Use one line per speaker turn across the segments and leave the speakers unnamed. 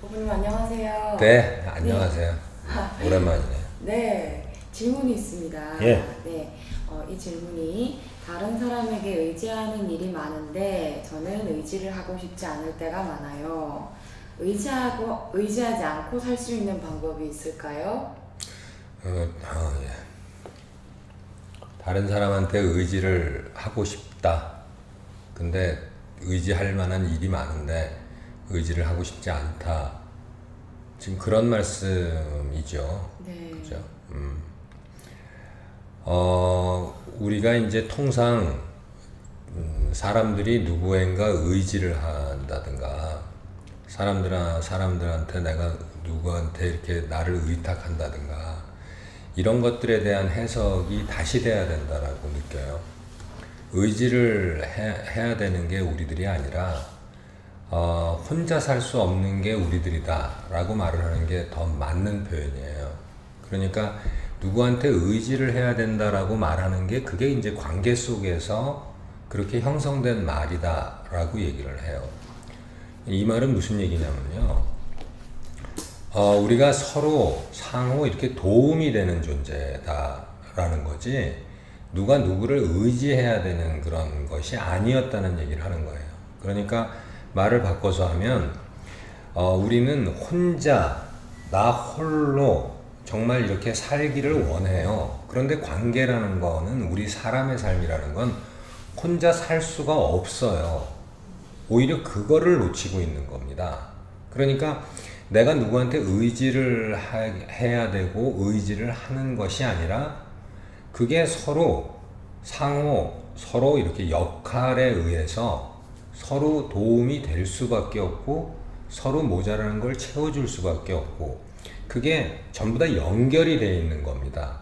부모님 안녕하세요.
네, 안녕하세요. 오랜만이네요.
네, 질문이 있습니다.
예.
네, 이 질문이 다른 사람에게 의지하는 일이 많은데 저는 의지를 하고 싶지 않을 때가 많아요. 의지하지 않고 살 수 있는 방법이 있을까요?
예. 다른 사람한테 의지를 하고 싶다. 근데 의지할 만한 일이 많은데 의지를 하고 싶지 않다. 지금 그런 말씀이죠.
네.
그죠? 우리가 이제 통상 사람들이 누구인가 의지를 한다든가 사람들한테 내가 누구한테 이렇게 나를 의탁한다든가 이런 것들에 대한 해석이 다시 돼야 된다라고 느껴요. 의지를 해야 되는 게 우리들이 아니라 혼자 살 수 없는 게 우리들이다 라고 말을 하는 게 더 맞는 표현이에요. 그러니까 누구한테 의지를 해야 된다라고 말하는 게 그게 이제 관계 속에서 그렇게 형성된 말이다 라고 얘기를 해요. 이 말은 무슨 얘기냐면요. 우리가 서로 상호 이렇게 도움이 되는 존재다라는 거지 누가 누구를 의지해야 되는 그런 것이 아니었다는 얘기를 하는 거예요. 그러니까 말을 바꿔서 하면 우리는 혼자 나 홀로 정말 이렇게 살기를 원해요. 그런데 관계라는 거는 우리 사람의 삶이라는 건 혼자 살 수가 없어요. 오히려 그거를 놓치고 있는 겁니다. 그러니까 내가 누구한테 의지를 해야 되고 의지를 하는 것이 아니라 그게 서로 서로 이렇게 역할에 의해서 서로 도움이 될 수밖에 없고 서로 모자라는 걸 채워줄 수밖에 없고 그게 전부 다 연결이 되어 있는 겁니다.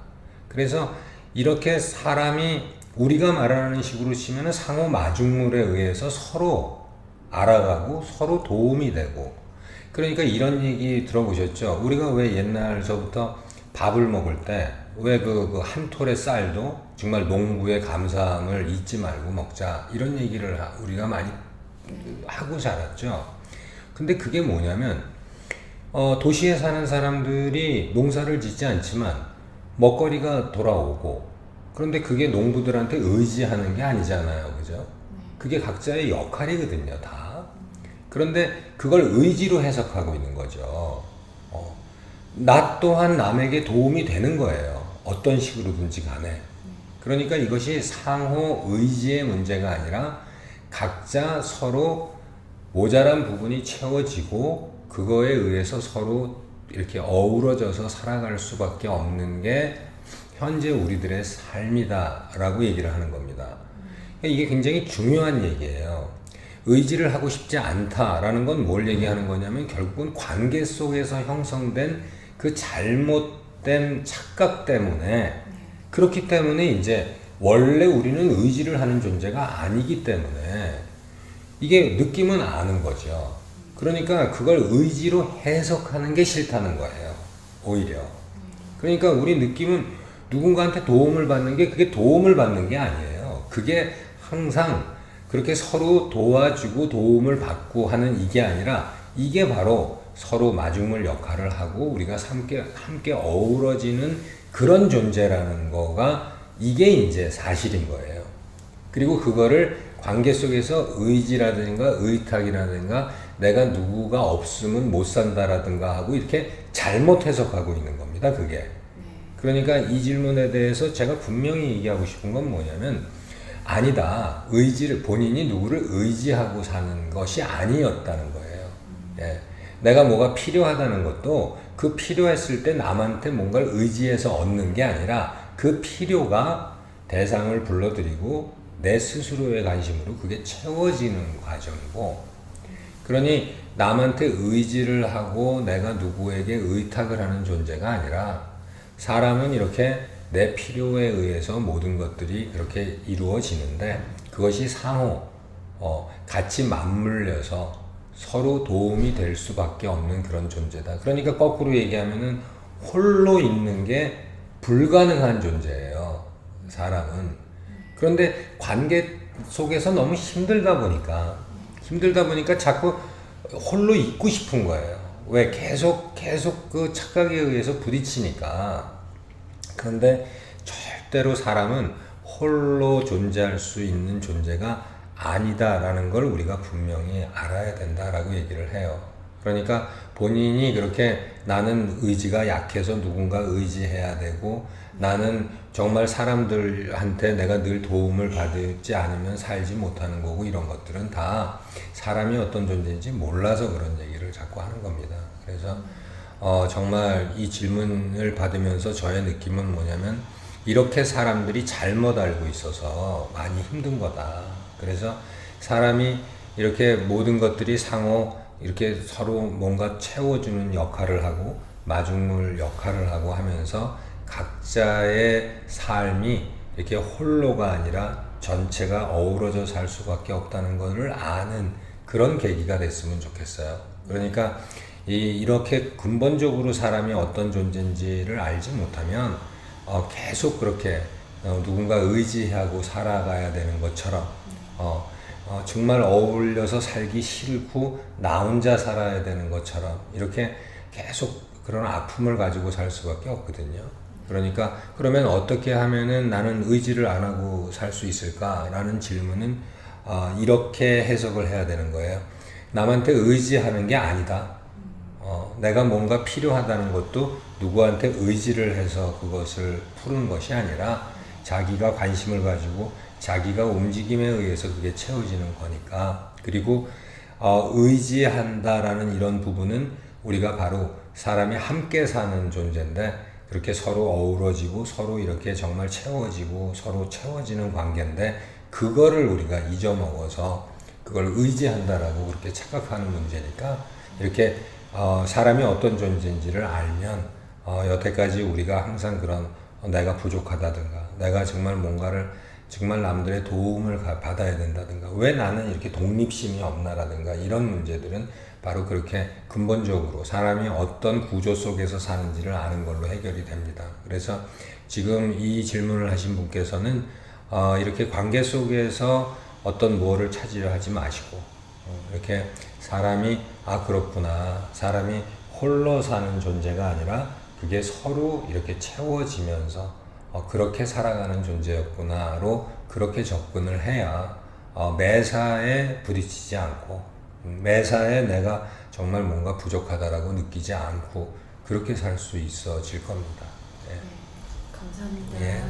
그래서 이렇게 사람이 우리가 말하는 식으로 치면 상호 마중물에 의해서 서로 알아가고 서로 도움이 되고 그러니까 이런 얘기 들어보셨죠? 우리가 왜 옛날서부터 밥을 먹을 때 왜 그 한 톨의 쌀도 정말 농부의 감사함을 잊지 말고 먹자 이런 얘기를 우리가 많이 하고 자랐죠. 근데 그게 뭐냐면 도시에 사는 사람들이 농사를 짓지 않지만 먹거리가 돌아오고 그런데 그게 농부들한테 의지하는 게 아니잖아요. 그죠? 그게 각자의 역할이거든요, 다. 그런데 그걸 의지로 해석하고 있는 거죠. 나 또한 남에게 도움이 되는 거예요. 어떤 식으로든지 간에. 그러니까 이것이 상호 의지의 문제가 아니라 각자 서로 모자란 부분이 채워지고 그거에 의해서 서로 이렇게 어우러져서 살아갈 수밖에 없는 게 현재 우리들의 삶이다라고 얘기를 하는 겁니다. 이게 굉장히 중요한 얘기예요. 의지를 하고 싶지 않다라는 건 뭘 얘기하는 거냐면 결국은 관계 속에서 형성된 그 잘못된 착각 때문에 그렇기 때문에 이제 원래 우리는 의지를 하는 존재가 아니기 때문에 이게 느낌은 아는 거죠. 그러니까 그걸 의지로 해석하는 게 싫다는 거예요. 오히려. 그러니까 우리 느낌은 누군가한테 도움을 받는 게 그게 도움을 받는 게 아니에요. 그게 항상 그렇게 서로 도와주고 도움을 받고 하는 이게 아니라 이게 바로 서로 마중물 역할을 하고 우리가 함께 어우러지는 그런 존재라는 거가 이게 이제 사실인 거예요. 그리고 그거를 관계 속에서 의지라든가 의탁이라든가 내가 누구가 없으면 못 산다라든가 하고 이렇게 잘못 해석하고 있는 겁니다. 그게. 그러니까 이 질문에 대해서 제가 분명히 얘기하고 싶은 건 뭐냐면 아니다. 본인이 누구를 의지하고 사는 것이 아니었다는 거예요. 예. 내가 뭐가 필요하다는 것도 그 필요했을 때 남한테 뭔가를 의지해서 얻는 게 아니라 그 필요가 대상을 불러들이고 내 스스로의 관심으로 그게 채워지는 과정이고 그러니 남한테 의지를 하고 내가 누구에게 의탁을 하는 존재가 아니라 사람은 이렇게 내 필요에 의해서 모든 것들이 그렇게 이루어지는데 그것이 상호 같이 맞물려서 서로 도움이 될 수밖에 없는 그런 존재다. 그러니까 거꾸로 얘기하면은 홀로 있는 게 불가능한 존재예요. 사람은. 그런데 관계 속에서 너무 힘들다 보니까 자꾸 홀로 있고 싶은 거예요. 왜 계속 그 착각에 의해서 부딪히니까. 그런데 절대로 사람은 홀로 존재할 수 있는 존재가 아니다라는 걸 우리가 분명히 알아야 된다라고 얘기를 해요. 그러니까 본인이 그렇게 나는 의지가 약해서 누군가 의지해야 되고 나는 정말 사람들한테 내가 늘 도움을 받지 않으면 살지 못하는 거고 이런 것들은 다 사람이 어떤 존재인지 몰라서 그런 얘기를 자꾸 하는 겁니다. 그래서 정말 이 질문을 받으면서 저의 느낌은 뭐냐면 이렇게 사람들이 잘못 알고 있어서 많이 힘든 거다. 그래서 사람이 이렇게 모든 것들이 상호 이렇게 서로 뭔가 채워주는 역할을 하고 마중물 역할을 하고 하면서 각자의 삶이 이렇게 홀로가 아니라 전체가 어우러져 살 수밖에 없다는 것을 아는 그런 계기가 됐으면 좋겠어요. 그러니까 이렇게 근본적으로 사람이 어떤 존재인지를 알지 못하면 계속 그렇게 누군가 의지하고 살아가야 되는 것처럼 정말 어울려서 살기 싫고 나 혼자 살아야 되는 것처럼 이렇게 계속 그런 아픔을 가지고 살 수밖에 없거든요. 그러니까 그러면 어떻게 하면은 나는 의지를 안 하고 살 수 있을까라는 질문은 이렇게 해석을 해야 되는 거예요. 남한테 의지하는 게 아니다. 내가 뭔가 필요하다는 것도 누구한테 의지를 해서 그것을 푸는 것이 아니라 자기가 관심을 가지고 자기가 움직임에 의해서 그게 채워지는 거니까. 그리고 의지한다라는 이런 부분은 우리가 바로 사람이 함께 사는 존재인데 그렇게 서로 어우러지고 서로 이렇게 정말 채워지고 서로 채워지는 관계인데 그거를 우리가 잊어먹어서 그걸 의지한다라고 그렇게 착각하는 문제니까 이렇게 사람이 어떤 존재인지를 알면 여태까지 우리가 항상 그런 내가 부족하다든가 내가 정말 뭔가를 정말 남들의 도움을 받아야 된다든가 왜 나는 이렇게 독립심이 없나라든가 이런 문제들은 바로 그렇게 근본적으로 사람이 어떤 구조 속에서 사는지를 아는 걸로 해결이 됩니다. 그래서 지금 이 질문을 하신 분께서는 이렇게 관계 속에서 어떤 뭐를 찾으려 하지 마시고 이렇게 사람이 그렇구나 사람이 홀로 사는 존재가 아니라 그게 서로 이렇게 채워지면서 그렇게 살아가는 존재였구나로 그렇게 접근을 해야 매사에 부딪히지 않고 매사에 내가 정말 뭔가 부족하다라고 느끼지 않고 그렇게 살 수 있어질 겁니다. 네.
감사합니다.
예.